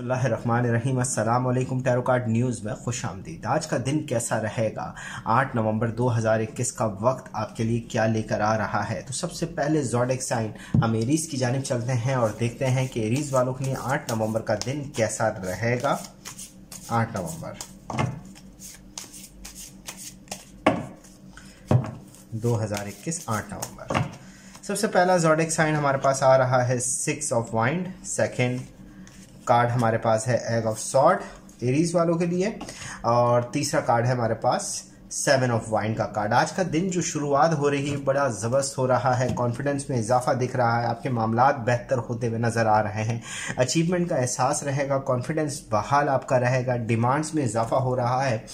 बिस्मिल्लाहिर्रहमानिर्रहीम। अस्सलाम वालेकुम। टैरो कार्ड न्यूज़ में खुश आमदीद। आज का दिन कैसा रहेगा, 8 नवंबर 2021 का वक्त आपके लिए क्या लेकर आ रहा है। तो सबसे पहले ज़ोडिएक साइन हम एरीज की जानिब चलते हैं और देखते हैं कि एरीज वालों के लिए 8 नवंबर का दिन कैसा रहेगा। 8 नवंबर 2021, 8 नवंबर। सबसे पहला ज़ोडिएक साइन हमारे पास आ रहा है 6 ऑफ वाइंड। सेकेंड कार्ड हमारे पास है एग ऑफ सॉर्ड एरीज वालों के लिए, और तीसरा कार्ड है हमारे पास 7 ऑफ वाइंड का कार्ड। आज का दिन जो शुरुआत हो रही है बड़ा ज़बरदस्त हो रहा है, कॉन्फिडेंस में इजाफा दिख रहा है, आपके मामलात बेहतर होते हुए नज़र आ रहे हैं, अचीवमेंट का एहसास रहेगा, कॉन्फिडेंस बहाल आपका रहेगा, डिमांड्स में इजाफा हो रहा है।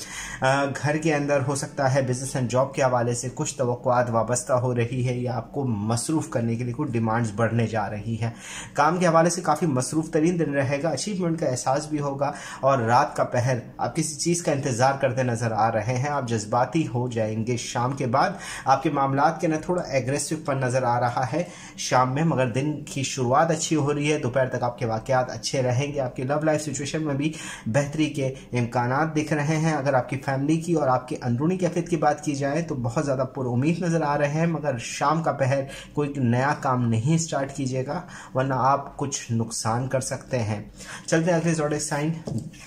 घर के अंदर हो सकता है बिजनेस एंड जॉब के हवाले से कुछ तवक्कुआत वाबस्ता हो रही है या आपको मसरूफ़ करने के लिए कुछ डिमांड्स बढ़ने जा रही है। काम के हवाले से काफ़ी मसरूफ़ तरीन दिन रहेगा, अचीवमेंट का एहसास भी होगा, और रात का पहर आप किसी चीज़ का इंतज़ार करते नज़र आ रहे हैं। आप जज्बाती हो जाएंगे। शाम के बाद आपके मामलात के ना थोड़ा एग्रेसिव पन नज़र आ रहा है शाम में, मगर दिन की शुरुआत अच्छी हो रही है। दोपहर तक आपके वाक़यात अच्छे रहेंगे। आपकी लव लाइफ सिचुएशन में भी बेहतरी के इम्कानात दिख रहे हैं। अगर आपकी फैमिली की और आपकी अंदरूनी कैफियत की बात की जाए तो बहुत ज़्यादा पुरुमीद नज़र आ रहे हैं, मगर शाम का पहर कोई नया काम नहीं स्टार्ट कीजिएगा वरना आप कुछ नुकसान कर सकते हैं। चलते हैं अगले ज़ोडिएक साइन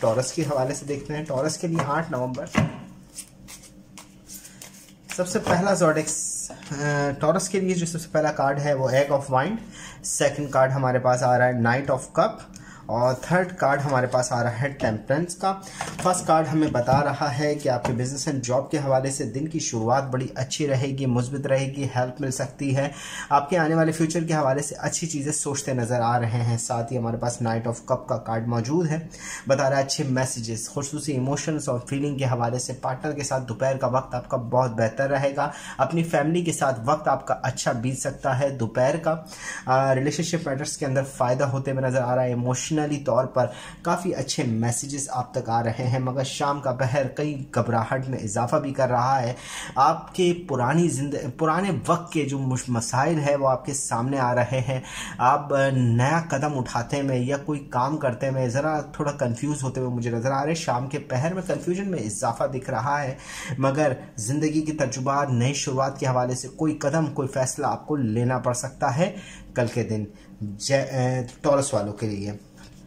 टॉरस के हवाले से देखते हैं। टॉरस के लिए 8 नवंबर सबसे पहला ज़ोडिएक टॉरस के लिए जो सबसे पहला कार्ड है वो egg of wind. Second card हमारे पास आ रहा है नाइट ऑफ कप, और थर्ड कार्ड हमारे पास आ रहा है टेम्परेंस का। फर्स्ट कार्ड हमें बता रहा है कि आपके बिजनेस एंड जॉब के हवाले से दिन की शुरुआत बड़ी अच्छी रहेगी, मुस्बित रहेगी, हेल्प मिल सकती है, आपके आने वाले फ्यूचर के हवाले से अच्छी चीज़ें सोचते नज़र आ रहे हैं। साथ ही हमारे पास नाइट ऑफ कप का कार्ड मौजूद है, बता रहा है अच्छे मैसेजेस, खुसूसी इमोशंस और फीलिंग के हवाले से। पार्टनर के साथ दोपहर का वक्त आपका बहुत बेहतर रहेगा। अपनी फैमिली के साथ वक्त आपका अच्छा बीत सकता है दोपहर का। रिलेशनशिप मैटर्स के अंदर फ़ायदा होते हुए नज़र आ रहा है। इमोशनली तौर पर काफ़ी अच्छे मैसेजेस आप तक आ रहे हैं, मगर शाम का पहर कई घबराहट में इजाफा भी कर रहा है। आपके पुराने वक्त के जो मसाइल है वो आपके सामने आ रहे हैं। आप नया कदम उठाते में या कोई काम करते में ज़रा थोड़ा कंफ्यूज होते हुए मुझे नज़र आ रहे हैं। शाम के पहर में कंफ्यूजन में इजाफा दिख रहा है, मगर ज़िंदगी की तजुर्बात, नई शुरुआत के हवाले से कोई कदम, कोई फैसला आपको लेना पड़ सकता है कल के दिन। टॉरस वालों के लिए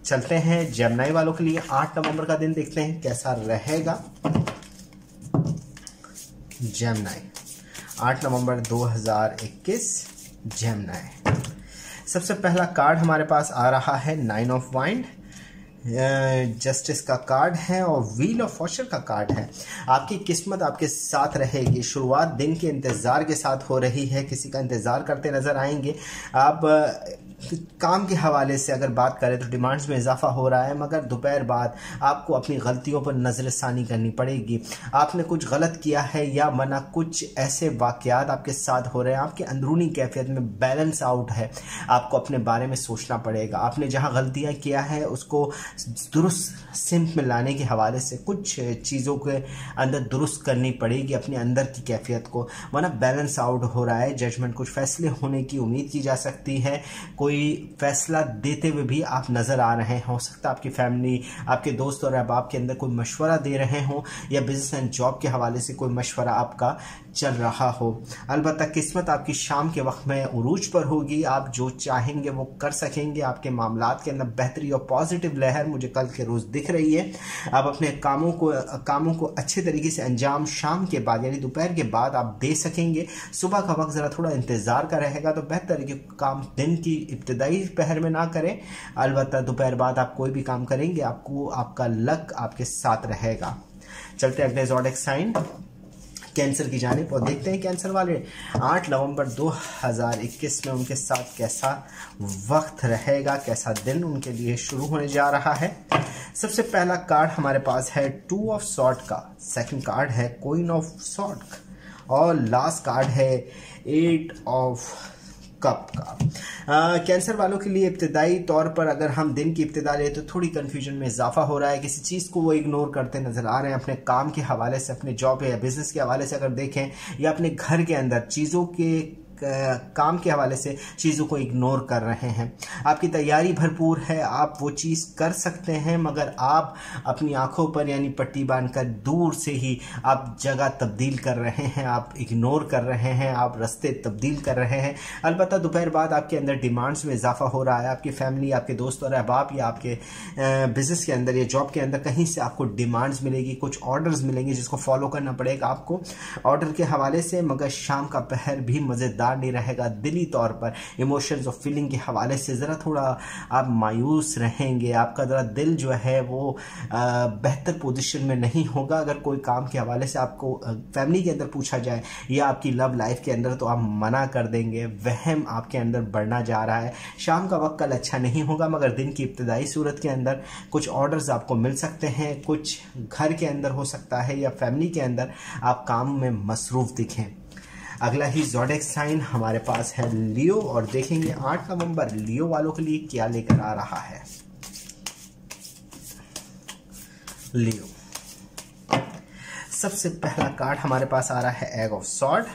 चलते हैं जेमिनी वालों के लिए 8 नवंबर का दिन देखते हैं कैसा रहेगा। जेमिनी 8 नवंबर 2021 जेमिनी। सबसे पहला कार्ड हमारे पास आ रहा है 9 ऑफ वाइंड, जस्टिस का कार्ड है और व्हील ऑफ फॉर्चून का कार्ड है। आपकी किस्मत आपके साथ रहेगी। शुरुआत दिन के इंतज़ार के साथ हो रही है, किसी का इंतज़ार करते नज़र आएंगे। आप काम के हवाले से अगर बात करें तो डिमांड्स में इजाफा हो रहा है, मगर दोपहर बाद आपको अपनी गलतियों पर नज़रसानी करनी पड़ेगी। आपने कुछ गलत किया है या वरना कुछ ऐसे वाक़यात आपके साथ हो रहे हैं, आपके अंदरूनी कैफियत में बैलेंस आउट है, आपको अपने बारे में सोचना पड़ेगा। आपने जहां गलतियां किया है उसको दुरुस्त सिमत में लाने के हवाले से कुछ चीज़ों के अंदर दुरुस्त करनी पड़ेगी अपने अंदर की कैफियत को, वरना बैलेंस आउट हो रहा है। जजमेंट कुछ फैसले होने की उम्मीद की जा सकती है। कोई फैसला देते हुए भी आप नज़र आ रहे हैं। हो सकता है आपकी फैमिली, आपके दोस्त और अहबाब के अंदर कोई मशवरा दे रहे हों या बिजनेस एंड जॉब के हवाले से कोई मशवरा आपका चल रहा हो। अलबत्ता किस्मत आपकी शाम के वक्त में उरूज पर होगी। आप जो चाहेंगे वो कर सकेंगे। आपके मामलात के अंदर बेहतरी और पॉजिटिव लहर मुझे कल के रोज़ दिख रही है। आप अपने कामों को अच्छे तरीके से अंजाम शाम के बाद यानी दोपहर के बाद आप दे सकेंगे। सुबह का वक्त ज़रा थोड़ा इंतज़ार का रहेगा, तो बेहतर है कि काम दिन की इब्तदाई पहर में ना करें। अलबत्ता दोपहर बाद आप कोई भी काम करेंगे आपको आपका लक आपके साथ रहेगा। चलते अगले ज़ोडिएक साइन कैंसर की जानिब और देखते हैं कैंसर वाले 8 नवंबर 2021 में उनके साथ कैसा वक्त रहेगा, कैसा दिन उनके लिए शुरू होने जा रहा है। सबसे पहला कार्ड हमारे पास है 2 ऑफ सॉर्ड का, सेकंड कार्ड है क्वीन ऑफ सॉर्ड और लास्ट कार्ड है 8 ऑफ कप का। कैंसर वालों के लिए इब्तदाई तौर पर अगर हम दिन की इब्तिदा लें तो थोड़ी कन्फ्यूजन में इजाफा हो रहा है। किसी चीज़ को वो इग्नोर करते नजर आ रहे हैं। अपने काम के हवाले से, अपने जॉब या बिजनेस के हवाले से अगर देखें या अपने घर के अंदर चीज़ों के काम के हवाले से चीज़ों को इग्नोर कर रहे हैं। आपकी तैयारी भरपूर है, आप वो चीज़ कर सकते हैं, मगर आप अपनी आंखों पर यानी पट्टी बांधकर दूर से ही आप जगह तब्दील कर रहे हैं, आप इग्नोर कर रहे हैं, आप रास्ते तब्दील कर रहे हैं। अलबत्ता दोपहर बाद आपके अंदर डिमांड्स में इजाफा हो रहा है। आपकी फैमिली, आपके दोस्त और अहबाब या आपके बिजनेस के अंदर या जॉब के अंदर कहीं से आपको डिमांड्स मिलेगी, कुछ ऑर्डर्स मिलेंगे जिसको फॉलो करना पड़ेगा आपको ऑर्डर के हवाले से। मगर शाम का पहर भी मज़ेदार नहीं रहेगा। दिली तौर पर इमोशंस और फीलिंग के हवाले से ज़रा थोड़ा आप मायूस रहेंगे। आपका ज़रा दिल जो है वो बेहतर पोजीशन में नहीं होगा। अगर कोई काम के हवाले से आपको फैमिली के अंदर पूछा जाए या आपकी लव लाइफ के अंदर, तो आप मना कर देंगे। वहम आपके अंदर बढ़ना जा रहा है। शाम का वक्त कल अच्छा नहीं होगा, मगर दिन की इब्तदाई सूरत के अंदर कुछ ऑर्डर्स आपको मिल सकते हैं, कुछ घर के अंदर हो सकता है या फैमिली के अंदर आप काम में मसरूफ दिखें। अगला ही ज़ोडिएक साइन हमारे पास है लियो, और देखेंगे 8 नवंबर लियो वालों के लिए क्या लेकर आ रहा है। लियो, सबसे पहला कार्ड हमारे पास आ रहा है eight of sword,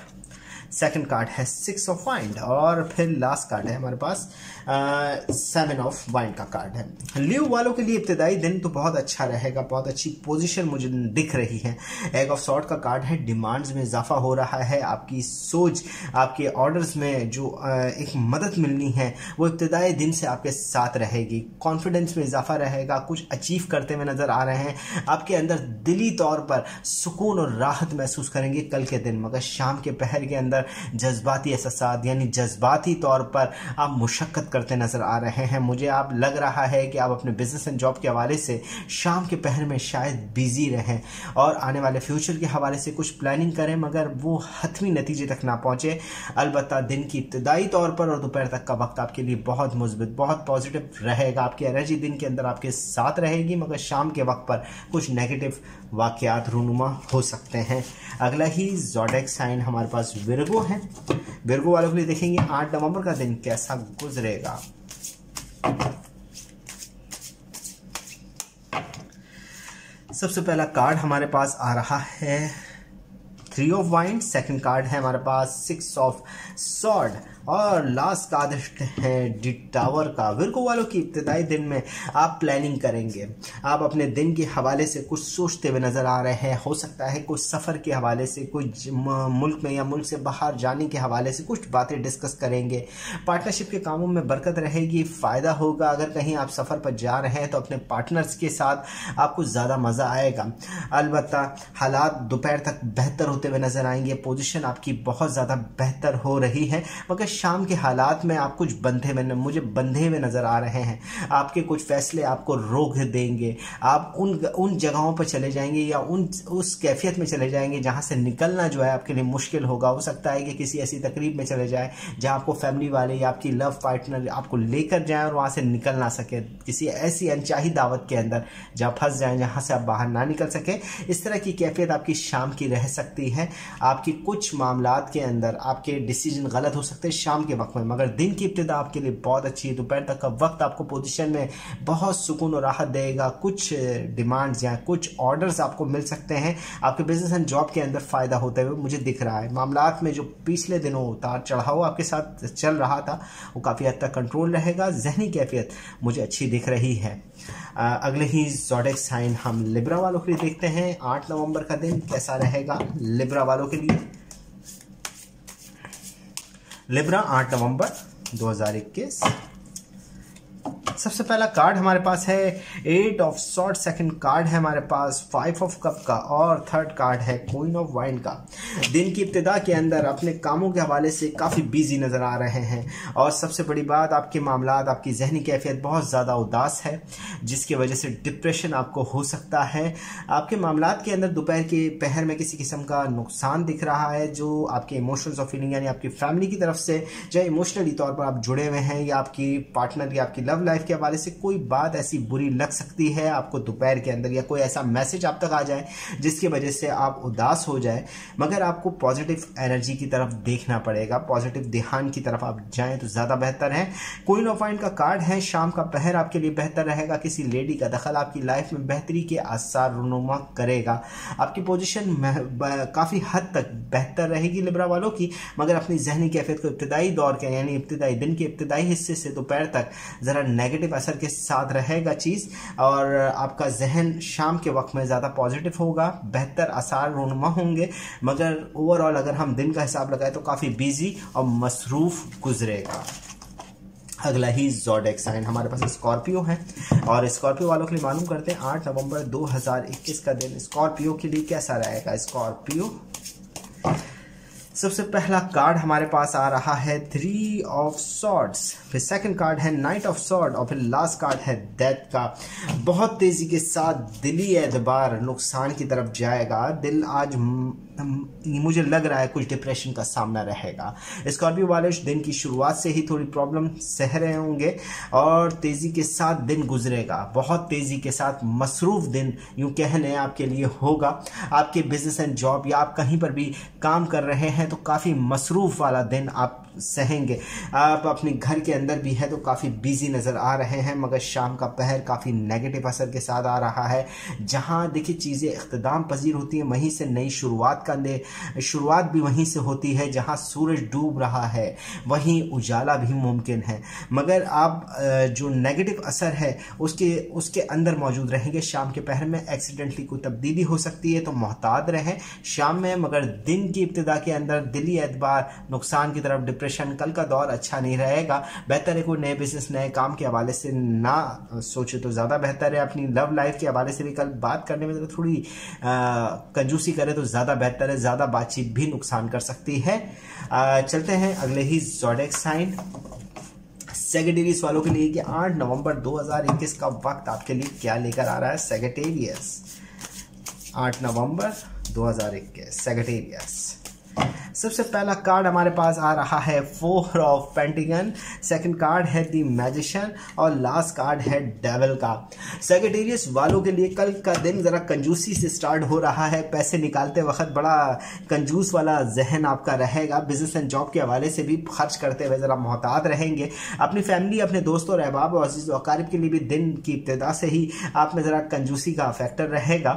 second card है 6 ऑफ वाइंड, और फिर लास्ट कार्ड है हमारे पास 7 ऑफ वाइंड का कार्ड है। लियो वालों के लिए इब्तिदाई दिन तो बहुत अच्छा रहेगा, बहुत अच्छी पोजीशन मुझे दिख रही है। एग ऑफ सॉर्ड का कार्ड है, डिमांड्स में इजाफा हो रहा है। आपकी सोच, आपके ऑर्डर्स में जो एक मदद मिलनी है वो इब्तिदाई दिन से आपके साथ रहेगी। कॉन्फिडेंस में इजाफा रहेगा, कुछ अचीव करते हुए नजर आ रहे हैं। आपके अंदर दिली तौर पर सुकून और राहत महसूस करेंगे कल के दिन। मगर शाम के पहर के अंदर जज्बाती एहसास यानी जज्बाती तौर पर आप मुशक्कत करते नजर आ रहे हैं। मुझे आप लग रहा है कि आप अपने बिजनेस एंड जॉब के हवाले से शाम के पहर में शायद बिजी रहें और आने वाले फ्यूचर के हवाले से कुछ प्लानिंग करें, मगर वो हतमी नतीजे तक ना पहुंचे। अलबत्ता दिन की इब्तिदाई तौर पर और दोपहर तक का वक्त आपके लिए बहुत मुस्बित, बहुत पॉजिटिव रहेगा। आपकी एनर्जी दिन के अंदर आपके साथ रहेगी, मगर शाम के वक्त पर कुछ नेगेटिव वाकयात रूनुमा हो सकते हैं। अगला ही ज़ोडिएक साइन हमारे पास विर्गो है। विर्गो वालों के लिए देखेंगे 8 नवंबर का दिन कैसा गुजरेगा। सबसे पहला कार्ड हमारे पास आ रहा है 3 ऑफ वाइंड, सेकंड कार्ड है हमारे पास 6 ऑफ सॉर्ड, और लास्ट कार्ड है डी टावर का। विर्गो वालों की इब्तिदाई दिन में आप प्लानिंग करेंगे, आप अपने दिन के हवाले से कुछ सोचते हुए नजर आ रहे हैं। हो सकता है कुछ सफ़र के हवाले से, कुछ मुल्क में या मुल्क से बाहर जाने के हवाले से कुछ बातें डिस्कस करेंगे। पार्टनरशिप के कामों में बरकत रहेगी, फ़ायदा होगा। अगर कहीं आप सफ़र पर जा रहे हैं तो अपने पार्टनर्स के साथ आपको ज़्यादा मज़ा आएगा। अलबत्ता हालात दोपहर तक बेहतर होते हुए नजर आएंगे। पोजीशन आपकी बहुत ज़्यादा बेहतर हो रही है, मगर शाम के हालात में आप कुछ मुझे बंधे हुए नजर आ रहे हैं। आपके कुछ फैसले आपको रोक देंगे। आप उन जगहों पर चले जाएंगे या उस कैफियत में चले जाएंगे जहां से निकलना जो है आपके लिए मुश्किल होगा। हो सकता है कि किसी ऐसी तकरीब में चले जाए जहां आपको फैमिली वाले या आपकी लव पार्टनर आपको लेकर जाए और वहां से निकल ना सके। किसी ऐसी अनचाही दावत के अंदर जहां फंस जाए, जहां से आप बाहर ना निकल सके। इस तरह की कैफियत आपकी शाम की रह सकती है। आपकी कुछ मामलात के अंदर आपके डिसीजन गलत हो सकते हैं शाम के वक्त में, मगर दिन की इब्तिदा आपके लिए बहुत अच्छी है। दोपहर तक का वक्त आपको पोजीशन में बहुत सुकून और राहत देगा। कुछ डिमांड्स या कुछ ऑर्डर्स आपको मिल सकते हैं। आपके बिजनेस एंड जॉब के अंदर फायदा होते हुए मुझे दिख रहा है। मामलात में जो पिछले दिनों उतार चढ़ाव आपके साथ चल रहा था वो काफ़ी हद तक कंट्रोल रहेगा। जहनी कैफियत मुझे अच्छी दिख रही है। अगले ही ज़ोडिएक साइन हम लिब्रा वालों के लिए देखते हैं। 8 नवंबर का दिन कैसा रहेगा लिब्रा वालों के लिए। लिब्रा 8 नवंबर 2021। सबसे पहला कार्ड हमारे पास है 8 ऑफ सॉर्ड, सेकंड कार्ड है हमारे पास 5 ऑफ कप का, और थर्ड कार्ड है क्वीन ऑफ वाइन का। दिन की इब्तिदा के अंदर अपने कामों के हवाले से काफ़ी बिजी नज़र आ रहे हैं, और सबसे बड़ी बात आपके मामलात, आपकी जहनी कैफियत बहुत ज़्यादा उदास है, जिसकी वजह से डिप्रेशन आपको हो सकता है। आपके मामलात के अंदर दोपहर के पहर में किसी किस्म का नुकसान दिख रहा है, जो आपके इमोशंस और फीलिंग यानी आपकी फैमिली की तरफ से, चाहे इमोशनली तौर पर आप जुड़े हुए हैं या आपकी पार्टनर या आपकी लव लाइफ के के हवाले से कोई बात ऐसी बुरी लग सकती है आपको दोपहर के अंदर, या कोई ऐसा मैसेज आप तक आ जाए जिसकी वजह से आप उदास हो जाए, मगर आपको पॉजिटिव एनर्जी की तरफ देखना पड़ेगा, पॉजिटिव ध्यान की तरफ आप जाएं तो ज़्यादा बेहतर है। क्वीन ऑफ वाइंड का कार्ड है, शाम का पहर आपके लिए बेहतर रहेगा। किसी लेडी का दखल आपकी लाइफ में बेहतरी के आसार रुनुमा करेगा। आपकी पोजीशन काफ़ी हद तक बेहतर रहेगी लिब्रा वालों की, मगर अपनी जहनी कैफियत को इब्तदाई दौर के यानी इब्तदाई दिन के इब्तदाई हिस्से से दोपहर तक ज़रा नेगेटिव असर के साथ रहेगा चीज़, और आपका जहन शाम के वक्त में ज़्यादा पॉजिटिव होगा, बेहतर आसार रुनुमा होंगे, मगर ओवरऑल अगर हम दिन का हिसाब लगाए तो काफ़ी बिजी और मसरूफ़ गुजरेगा। अगला ही ज़ोडिएक साइन हमारे पास स्कॉर्पियो है, और स्कॉर्पियो वालों के लिए मालूम करते हैं 8 नवंबर 2021 का दिन स्कॉर्पियो के लिए कैसा रहेगा। स्कॉर्पियो सबसे पहला कार्ड हमारे पास आ रहा है 3 ऑफ सॉर्ड्स, फिर सेकंड कार्ड है नाइट ऑफ सॉर्ड, और फिर लास्ट कार्ड है डेथ का। बहुत तेजी के साथ दिली एतबार नुकसान की तरफ जाएगा। दिल आज मुझे लग रहा है कुछ डिप्रेशन का सामना रहेगा। स्कॉर्पियो वाले दिन की शुरुआत से ही थोड़ी प्रॉब्लम सह रहे होंगे, और तेजी के साथ दिन गुजरेगा, बहुत तेजी के साथ मसरूफ दिन यूं कहने आपके लिए होगा। आपके बिजनेस एंड जॉब या आप कहीं पर भी काम कर रहे हैं तो काफ़ी मसरूफ वाला दिन आप सहेंगे। आप अपने घर के अंदर भी है तो काफ़ी बिजी नज़र आ रहे हैं, मगर शाम का पहर काफ़ी नेगेटिव असर के साथ आ रहा है। जहां देखिए चीज़ें इख्तिदाम पजीर होती हैं, वहीं से नई शुरुआत शुरुआत भी वहीं से होती है। जहां सूरज डूब रहा है वहीं उजाला भी मुमकिन है, मगर आप जो नेगेटिव असर है उसके अंदर मौजूद रहेंगे। शाम के पहर में एक्सीडेंटली कोई तब्दीली हो सकती है, तो मोहतात रहें शाम में, मगर दिन की इब्तिदा के अंदर दिली एतबार नुकसान की तरफ, डिप्रेशन, कल का दौर अच्छा नहीं रहेगा। बेहतर है कोई नए बिजनेस नए काम के हवाले से ना सोचे तो ज़्यादा बेहतर है। अपनी लव लाइफ के हवाले से भी कल बात करने में थोड़ी कंजूसी करे तो ज़्यादा बेहतर है, ज़्यादा बातचीत भी नुकसान कर सकती है। चलते हैं अगले ही ज़ोडिएक साइन सैजिटेरियस वालों के लिए कि 8 नवंबर 2021 का वक्त आपके लिए क्या लेकर आ रहा है। सैजिटेरियस 8 नवंबर 2021 सैजिटेरियस सबसे पहला कार्ड हमारे पास आ रहा है 4 ऑफ पेंटिकन, सेकंड कार्ड है द मैजिशियन, और लास्ट कार्ड है डेविल का। सैजिटेरियस वालों के लिए कल का दिन जरा कंजूसी से स्टार्ट हो रहा है। पैसे निकालते वक्त बड़ा कंजूस वाला जहन आपका रहेगा। बिजनेस एंड जॉब के हवाले से भी खर्च करते हुए जरा मोहतात रहेंगे। अपनी फैमिली, अपने दोस्तों और अहबाब और अजीज अकारिब के लिए भी दिन की इब्तिदा से ही आप में जरा कंजूसी का फैक्टर रहेगा,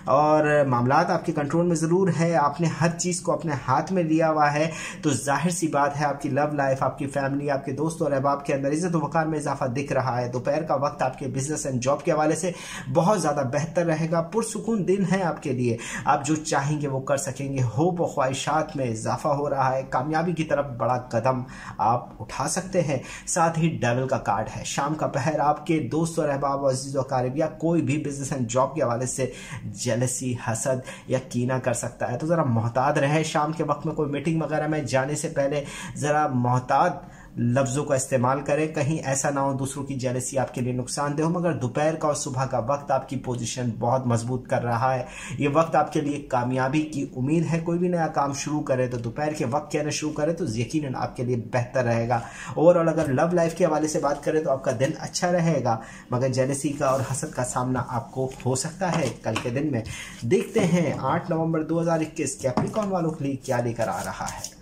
और मामलात आपके कंट्रोल में ज़रूर है। आपने हर चीज़ को अपने हाथ में लिया हुआ है, तो जाहिर सी बात है आपकी लव लाइफ, आपकी फैमिली, आपके दोस्तों और अहबाब के अंदर इज्जत वक़ार में इजाफा दिख रहा है। दोपहर का वक्त आपके बिजनेस एंड जॉब के हवाले से बहुत ज़्यादा बेहतर रहेगा। पुरसुकून दिन है आपके लिए, आप जो चाहेंगे वो कर सकेंगे। होप और ख्वाहिशात में इजाफा हो रहा है, कामयाबी की तरफ बड़ा कदम आप उठा सकते हैं। साथ ही डेविल का कार्ड है। शाम का पहर आपके दोस्त और अहबाब और अजीज़ और क़रीब या कोई भी बिजनेस एंड जॉब के हवाले से जेलसी, हसद या कीना कर सकता है, तो ज़रा मोहतात रहे। शाम के वक्त में कोई मीटिंग वगैरह में जाने से पहले ज़रा मोहतात लफ्ज़ों का इस्तेमाल करें, कहीं ऐसा ना हो दूसरों की जेलसी आपके लिए नुकसानदेह हो। मगर दोपहर का और सुबह का वक्त आपकी पोजीशन बहुत मजबूत कर रहा है। ये वक्त आपके लिए कामयाबी की उम्मीद है। कोई भी नया काम शुरू करे तो दोपहर के वक्त कहना शुरू करे तो यकीनन आपके लिए बेहतर रहेगा। ओवरऑल अगर लव लाइफ के हवाले से बात करें तो आपका दिन अच्छा रहेगा, मगर जेलसी का और हसद का सामना आपको हो सकता है कल के दिन में। देखते हैं 8 नवंबर 2021 कैप्रिकॉर्न वालों के लिए क्या लेकर आ रहा है।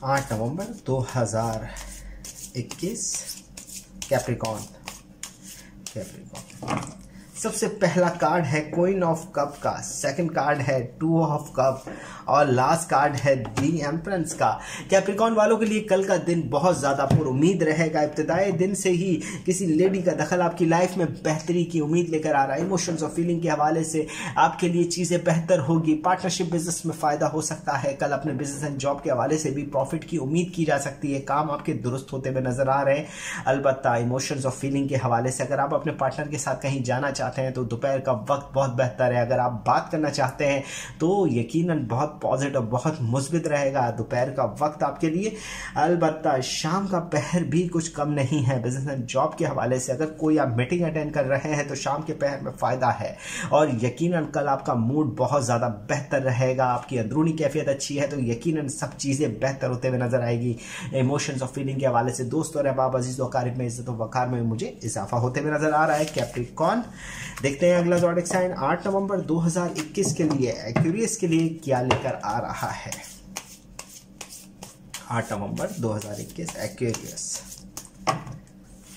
8 नवंबर 2021 कैप्रिकॉर्न सबसे पहला कार्ड है क्वीन ऑफ कप का, सेकंड कार्ड है 2 ऑफ कप, और लास्ट कार्ड है दी एम्परेंस का। कैप्रिकॉर्न वालों के लिए कल का दिन बहुत ज़्यादा पुरुम्मीद रहेगा। इब्तिदाई दिन से ही किसी लेडी का दखल आपकी लाइफ में बेहतरी की उम्मीद लेकर आ रहा है। इमोशंस और फीलिंग के हवाले से आपके लिए चीज़ें बेहतर होगी। पार्टनरशिप बिजनेस में फ़ायदा हो सकता है। कल अपने बिजनेस एंड जॉब के हवाले से भी प्रॉफिट की उम्मीद की जा सकती है। काम आपके दुरुस्त होते हुए नजर आ रहे हैं। अलबत्ता इमोशंस और फीलिंग के हवाले से अगर आप अपने पार्टनर के साथ कहीं जाना चाहते हैं तो दोपहर का वक्त बहुत बेहतर है। अगर आप बात करना चाहते हैं तो यकीनन बहुत बहुत पॉजिटिव, बहुत मुस्बित रहेगा दोपहर का वक्त आपके लिए। अलबत्ता शाम का पहर भी कुछ कम नहीं है। बिजनेस एंड जॉब के हवाले से अगर कोई आप मीटिंग अटेंड कर रहे हैं तो शाम के पहर में फायदा है, और यकीनन कल आपका मूड बहुत ज्यादा बेहतर रहेगा। आपकी अंदरूनी कैफियत अच्छी है तो यकीनन सब चीजें बेहतर होते हुए नजर आएगी। इमोशंस और फीलिंग के हवाले से दोस्त और अहबाब, अजीज और अकारिब में इज्जत और वकार में मुझे इजाफा होते हुए नजर आ रहा है। कैप्रिकॉर्न, देखते हैं अगला ज़ोडिएक साइन 8 नवंबर 2021 के लिए एक्वेरियस के लिए क्या लेकर आ रहा है। 8 नवंबर 2021 एक्वेरियस।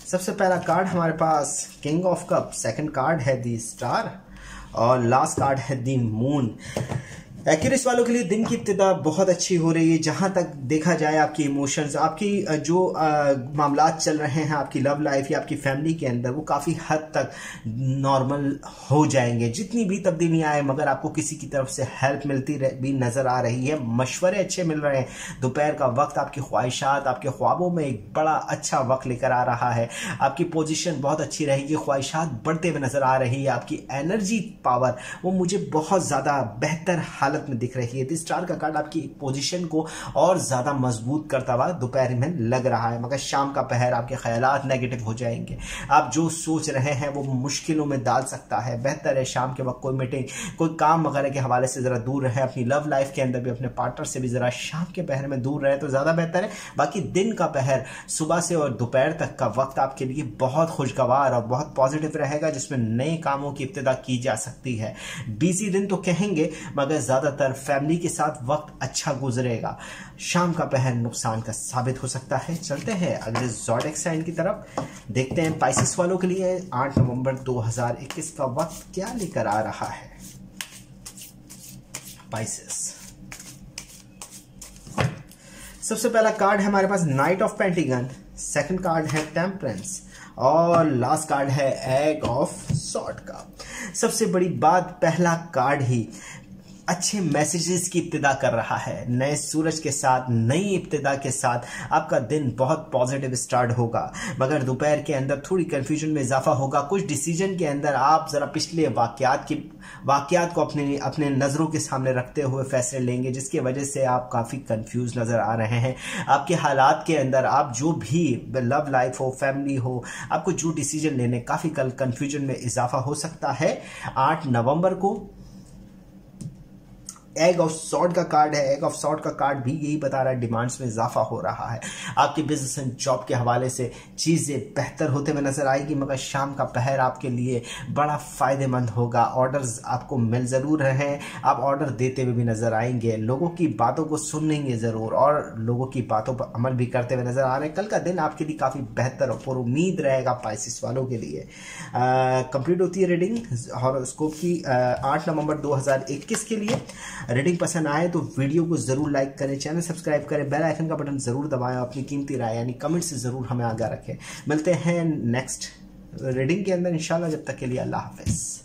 सबसे पहला कार्ड हमारे पास king of cup, second card है दी स्टार और लास्ट कार्ड है दी मून। एक्वेरियस वालों के लिए दिन की इब्तिदा बहुत अच्छी हो रही है। जहां तक देखा जाए आपकी इमोशंस, आपकी जो मामलात चल रहे हैं आपकी लव लाइफ या आपकी फैमिली के अंदर, वो काफ़ी हद तक नॉर्मल हो जाएंगे जितनी भी तब्दीली आए, मगर आपको किसी की तरफ से हेल्प मिलती भी नज़र आ रही है। मशवरे अच्छे मिल रहे हैं। दोपहर का वक्त आपकी ख्वाहिशात, आपके ख्वाबों में एक बड़ा अच्छा वक्त लेकर आ रहा है। आपकी पोजीशन बहुत अच्छी रहेगी, ख्वाहिशात बढ़ते हुए नज़र आ रही है। आपकी एनर्जी पावर वो मुझे बहुत ज़्यादा बेहतर हालत में दिख रही है। तो स्टार का कार्ड आपकी पोजीशन को और ज्यादा मजबूत करता हुआ दोपहर में लग रहा है, मगर शाम का पहर आपके ख्यालात नेगेटिव हो जाएंगे। आप जो सोच रहे हैं वो मुश्किलों में डाल सकता है। बेहतर है शाम के वक्त कोई मीटिंग, कोई काम वगैरह के हवाले से जरा दूर रहे। अपनी लव लाइफ के अंदर भी अपने पार्टनर से भी जरा शाम के पहर में दूर रहे तो ज्यादा बेहतर है। बाकी दिन का पहर सुबह से और दोपहर तक का वक्त आपके लिए बहुत खुशगवार और बहुत पॉजिटिव रहेगा, जिसमें नए कामों की इब्तिदा की जा सकती है। बिजी दिन तो कहेंगे, मगर ज्यादातर फैमिली के साथ वक्त अच्छा गुजरेगा। शाम का पहर नुकसान का साबित हो सकता है। चलते हैं अगले ज़ोडिएक साइन की तरफ, देखते हैं पाइसेस वालों के लिए 8 नवंबर 2021 का वक्त क्या लेकर आ रहा है। पाइसेस, सबसे पहला कार्ड है हमारे पास knight of pentacle, second card है टेम्परेंस और लास्ट कार्ड है एग ऑफ सॉर्ड का। सबसे बड़ी बात, पहला कार्ड ही अच्छे मैसेजेस की इब्तिदा कर रहा है। नए सूरज के साथ, नई इब्तिदा के साथ आपका दिन बहुत पॉजिटिव स्टार्ट होगा, मगर दोपहर के अंदर थोड़ी कंफ्यूजन में इजाफा होगा। कुछ डिसीजन के अंदर आप जरा पिछले वाकयात को अपने नजरों के सामने रखते हुए फैसले लेंगे, जिसकी वजह से आप काफी कंफ्यूज नजर आ रहे हैं। आपके हालात के अंदर आप जो भी लव लाइफ हो, फैमिली हो, आपको जो डिसीजन लेने, काफी कल कंफ्यूजन में इजाफा हो सकता है। 8 नवंबर को एग ऑफ सॉर्ड का कार्ड है। एग ऑफ सॉर्ड का कार्ड भी यही बता रहा है डिमांड्स में इजाफा हो रहा है। आपके बिजनेस एंड जॉब के हवाले से चीजें बेहतर होते हुए नजर आएगी, मगर शाम का पहर आपके लिए बड़ा फायदेमंद होगा। ऑर्डर्स आपको मिल जरूर रहे हैं, आप ऑर्डर देते हुए भी नजर आएंगे। लोगों की बातों को सुनेंगे जरूर और लोगों की बातों पर अमल भी करते हुए नजर आ रहे हैं। कल का दिन आपके लिए काफी बेहतर और पुर उम्मीद रहेगा पाइसेस वालों के लिए। कंप्लीट होती है रीडिंग हॉरोस्कोप की 8 नवंबर 2021 के लिए। रीडिंग पसंद आए तो वीडियो को जरूर लाइक करें, चैनल सब्सक्राइब करें, बेल आइकन का बटन जरूर दबाएं, अपनी कीमती राय यानी कमेंट से जरूर हमें आगाह रखें। मिलते हैं नेक्स्ट रीडिंग के अंदर इंशाल्लाह। जब तक के लिए अल्लाह हाफिज।